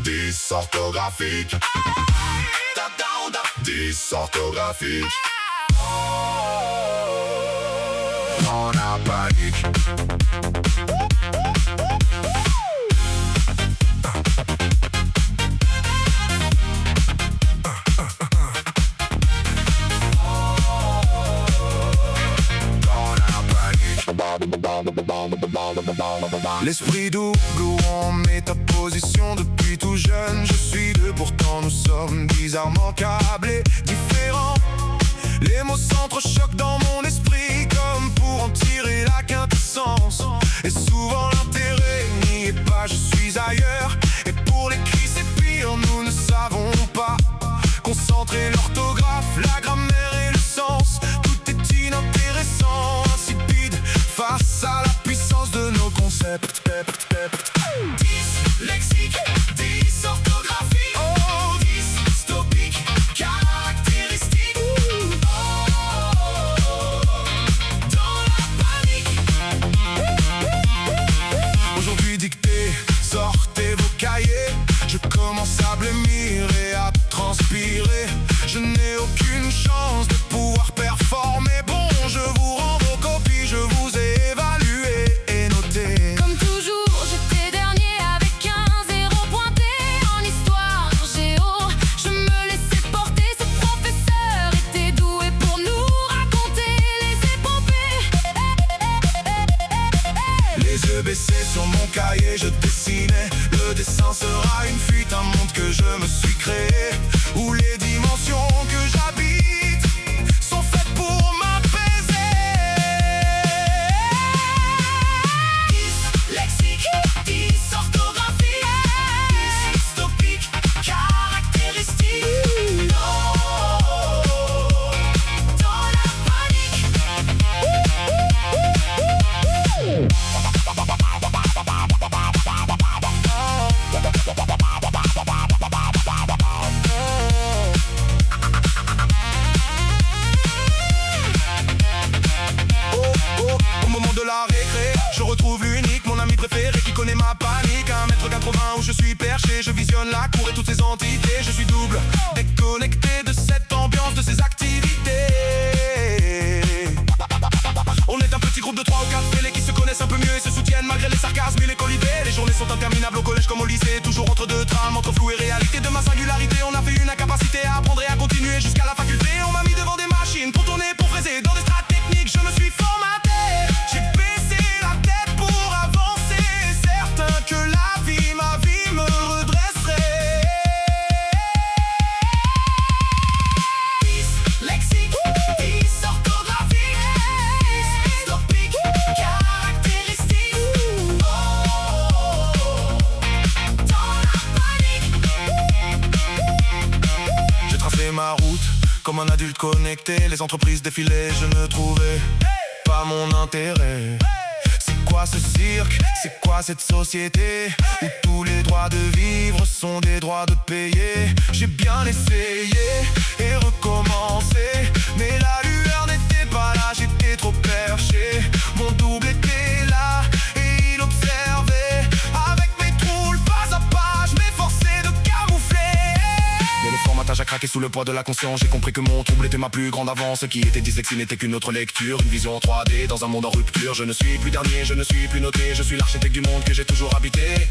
dysorthographique. Dysorthographique. Dans la panique. L'esprit double où en métaposition depuis tout jeune. Je suis deux, pourtant nous sommes bizarrement câblés, différents. Les mots s'entrechoquent dans mon esprit comme pour en tirer la quintessence. Et souvent l'intérêt n'y est pas, je suis ailleurs. Et pour l'écrit c'est pire, nous ne savons pas concentrer l'orthographe, la grammaire et le sens. Tout est inintéressant, insipide face à la puissance de nos concepts. Dyslexique, dysorthographique. Oh, dystopique, caractéristique. Dans la panique. Aujourd'hui dictée, sortez vos cahiers. Je commence à blêmir et à transpirer. Je n'ai aucune chance de pouvoir performer. Bon, je vous rends vos copies, je vous ai évalué et noté. Comme toujours, j'étais dernier avec un zéro pointé. En histoire, géo, je me laissais porter. Ce professeur était doué pour nous raconter les épopées. Les yeux baissés sur mon cahier, je dessinais. Le dessin sera une fuite, un monde que je me suis créé, où les dimensions que j'habite sont faites pour m'apaiser. Dyslexique, dysorthographique, dystopique, caractéristique. Dans la panique. Au moment de la récré, je retrouve l'unique, mon ami préféré qui connaît ma panique. 1m80 où je suis perché, je visionne la cour et toutes ses entités. Je suis double, déconnecté de cette ambiance, de ses activités. On est un petit groupe de 3 ou 4 fêlés qui se connaissent un peu mieux et se soutiennent malgré les sarcasmes et les colibés. Les journées sont interminables au collège comme au lycée, toujours entre deux trames, entre flou et réalité. De ma singularité, on a fait une incapacité à apprendre et à continuer jusqu'à la faculté. On m'a mis devant des machines pour tourner, pour fraiser dans des strates techniques. Je me suis formaté, j'ai baissé la tête pour avancer, certain que la vie, ma vie me redresserait. Dyslexique, dysorthographique, dystopique, caractéristique. Dans la panique. J'ai tracé ma route comme un adulte connecté. Les entreprises défilaient, je ne trouvais pas mon intérêt. C'est quoi ce cirque? C'est quoi cette société où tous les droits de vivre sont des droits de payer? J'ai bien essayé et recommencé, mais la lueur n'était pas là, j'étais trop perché. Mon double était là et il observait. Avec mes troubles pas à pas, je m'efforçais de camoufler. Mais le formatage a craqué sous le poids de la conscience. J'ai compris que mon trouble était ma plus grande avance. Ce qui était dyslexie n'était qu'une autre lecture, une vision 3D dans un monde en rupture. Je ne suis plus dernier, je ne suis plus noté. Je suis l'architecte du monde que j'ai toujours habité.